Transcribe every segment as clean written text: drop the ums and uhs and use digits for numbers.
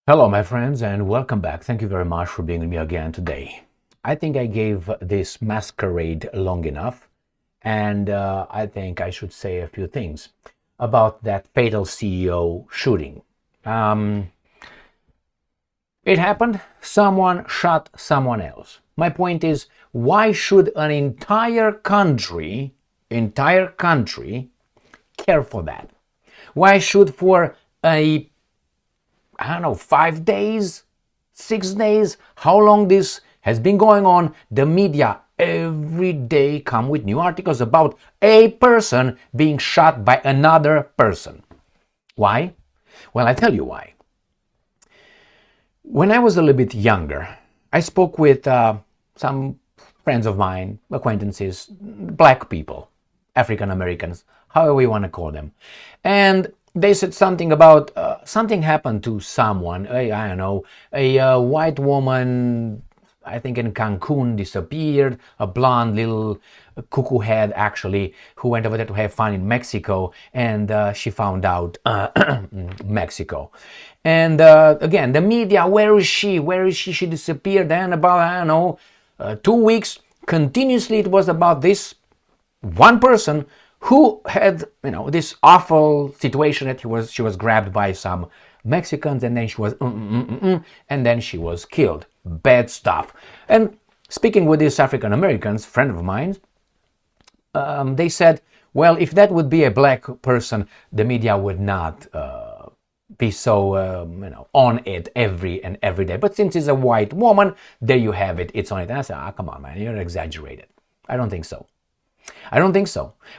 Hello, my friends, and welcome back. Thank you very much for being with me again today. I think I gave this masquerade long enough, and I think I should say a few things about that fatal CEO shooting. Um, it happened, someone shot someone else. My point is, why should an entire country care for that? Why should for a I don't know, 5 days, 6 days, how long this has been going on, the media every day come with new articles about a person being shot by another person. Why? Well, I tell you why. When I was a little bit younger, I spoke with some friends of mine, acquaintances, black people, African Americans, however you want to call them. And they said something about something happened to someone, I don't know, a white woman, I think in Cancun, disappeared, a blonde little cuckoo head actually, who went over there to have fun in Mexico, and she found out Mexico. And again, the media, where is she? Where is she? She disappeared. And about, I don't know, 2 weeks, continuously it was about this one person who had, this awful situation that she was grabbed by some Mexicans, and then she was, and then she was killed. Bad stuff. And speaking with these African Americans, friend of mine, they said, well, if that would be a black person, the media would not be so, on it every day. But since it's a white woman, there you have it. It's on it. And I said, come on, man, you're exaggerated. I don't think so.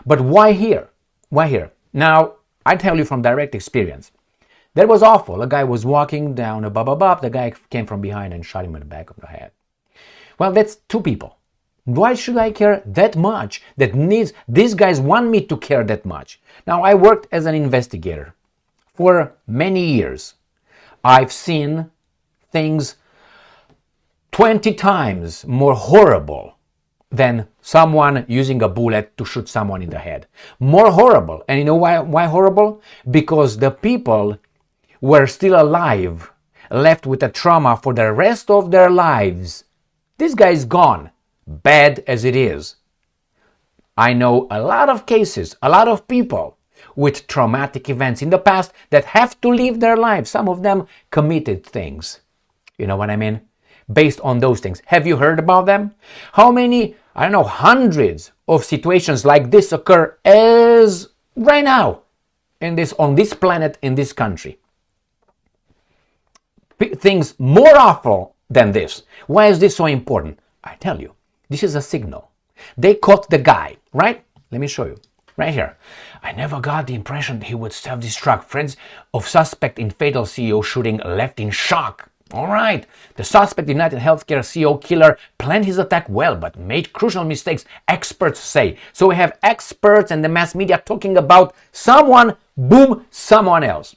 But why here? Why here? Now, I tell you from direct experience. That was awful. A guy was walking down a blah. The guy came from behind and shot him in the back of the head. Well, that's two people. Why should I care that much? These guys want me to care that much. Now, I worked as an investigator for many years. I've seen things 20 times more horrible than someone using a bullet to shoot someone in the head. More horrible. And you know why horrible? Because the people were still alive, left with a trauma for the rest of their lives. This guy is gone, bad as it is. I know a lot of cases, a lot of people with traumatic events in the past that have to live their lives. Some of them committed things. You know what I mean? Based on those things. Have you heard about them? How many, I don't know, hundreds of situations like this occur as right now on this planet, in this country? Things more awful than this. Why is this so important? I tell you, this is a signal. They caught the guy, right? Let me show you. Right here. I never got the impression that he would self-destruct. Friends of suspect in fatal CEO shooting left in shock. All right. The suspect, UnitedHealthcare CEO killer, planned his attack well, but made crucial mistakes, experts say. So we have experts and the mass media talking about someone, boom, someone else.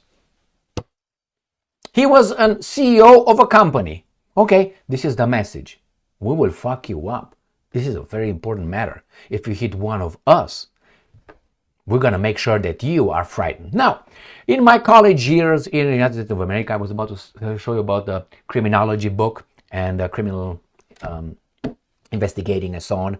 He was a CEO of a company. Okay, this is the message. We will fuck you up. This is a very important matter. If you hit one of us, we're going to make sure that you are frightened. Now, in my college years in the United States of America, I was about to show you about the criminology book and criminal investigating and so on.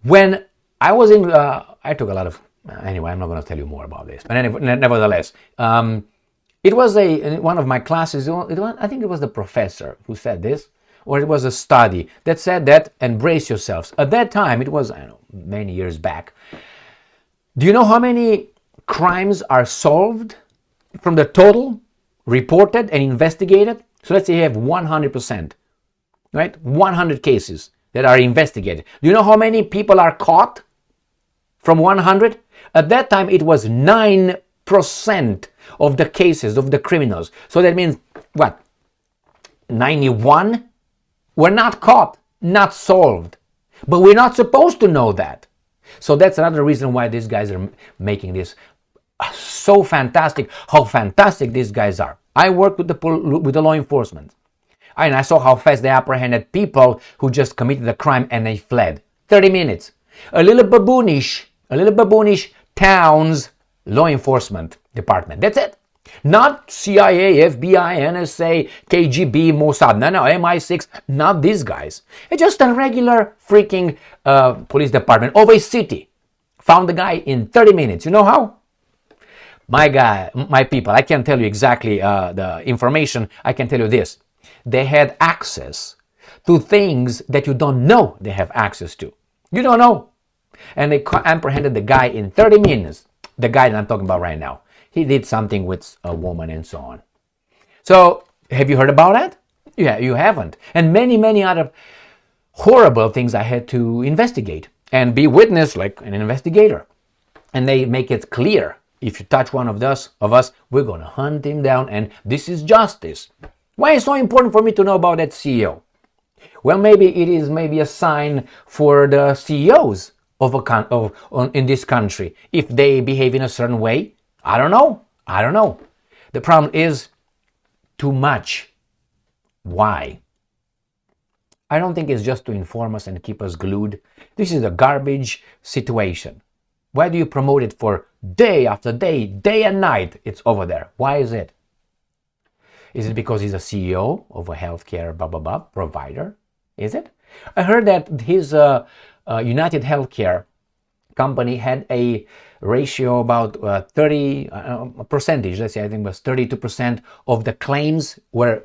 When I was in, I took a lot of, anyway, I'm not going to tell you more about this. But nevertheless, it was one of my classes, I think it was the professor who said this, or it was a study that said that, and brace yourselves. At that time, it was, I don't know, many years back. Do you know how many crimes are solved from the total reported and investigated? So let's say you have 100%, right? 100 cases that are investigated. Do you know how many people are caught from 100? At that time, it was 9% of the cases of the criminals. So that means what? 91 were not caught, not solved. But we're not supposed to know that. So that's another reason why these guys are making this so fantastic, how fantastic these guys are. I worked with the law enforcement. And I saw how fast they apprehended people who just committed a crime and they fled. 30 minutes. A little baboonish towns law enforcement department. That's it. Not CIA, FBI, NSA, KGB, Mossad, no, MI6, not these guys. It's just a regular freaking police department of a city. Found the guy in 30 minutes. You know how? My people, I can't tell you exactly the information. I can tell you this. They had access to things that you don't know they have access to. You don't know. And they apprehended the guy in 30 minutes. The guy that I'm talking about right now. He did something with a woman and so on. So, have you heard about that? Yeah, you haven't. And many, many other horrible things I had to investigate and be witness like an investigator. And they make it clear, if you touch one of us, we're going to hunt him down, and this is justice. Why is it so important for me to know about that CEO? Well, maybe it is a sign for the CEOs in this country. If they behave in a certain way, I don't know. The problem is too much. Why? I don't think it's just to inform us and keep us glued. This is a garbage situation. Why do you promote it for day after day, day and night? It's over there. Why is it? Is it because he's a CEO of a healthcare provider? Is it? I heard that his UnitedHealthcare company had a ratio about 30 percentage. Let's say I think it was 32% of the claims were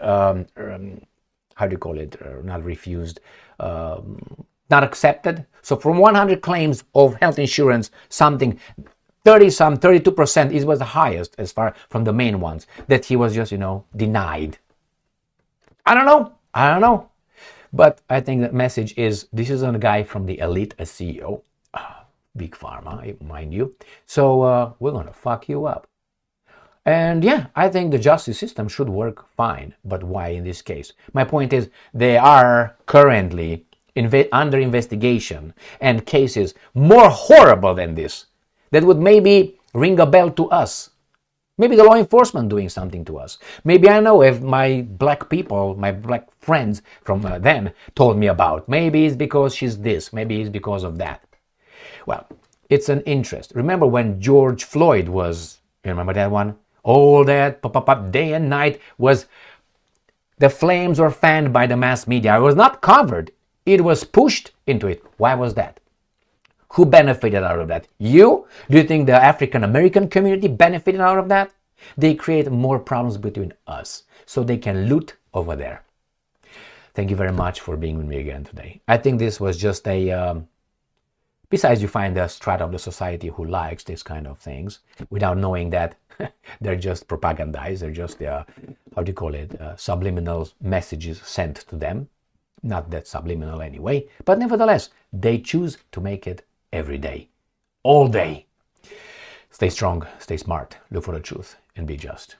how do you call it? Not refused, not accepted. So from 100 claims of health insurance, something 32% it was the highest as far from the main ones that he was just denied. I don't know. But I think the message is this is a guy from the elite, a CEO, big pharma, mind you. So we're going to fuck you up. And yeah, I think the justice system should work fine. But why in this case? My point is they are currently under investigation and cases more horrible than this that would maybe ring a bell to us. Maybe the law enforcement doing something to us. Maybe I know if my black people, my black friends from then told me about. Maybe it's because she's this. Maybe it's because of that. Well, it's an interest. Remember when George Floyd was, you remember that one? All that day and night was, the flames were fanned by the mass media. It was not covered. It was pushed into it. Why was that? Who benefited out of that? You? Do you think the African American community benefited out of that? They create more problems between us so they can loot over there. Thank you very much for being with me again today. I think this was just a besides you find the strata of the society who likes this kind of things without knowing that they're just propagandized. They're just subliminal messages sent to them. Not that subliminal anyway, but nevertheless they choose to make it every day, all day. Stay strong, stay smart, look for the truth, and be just.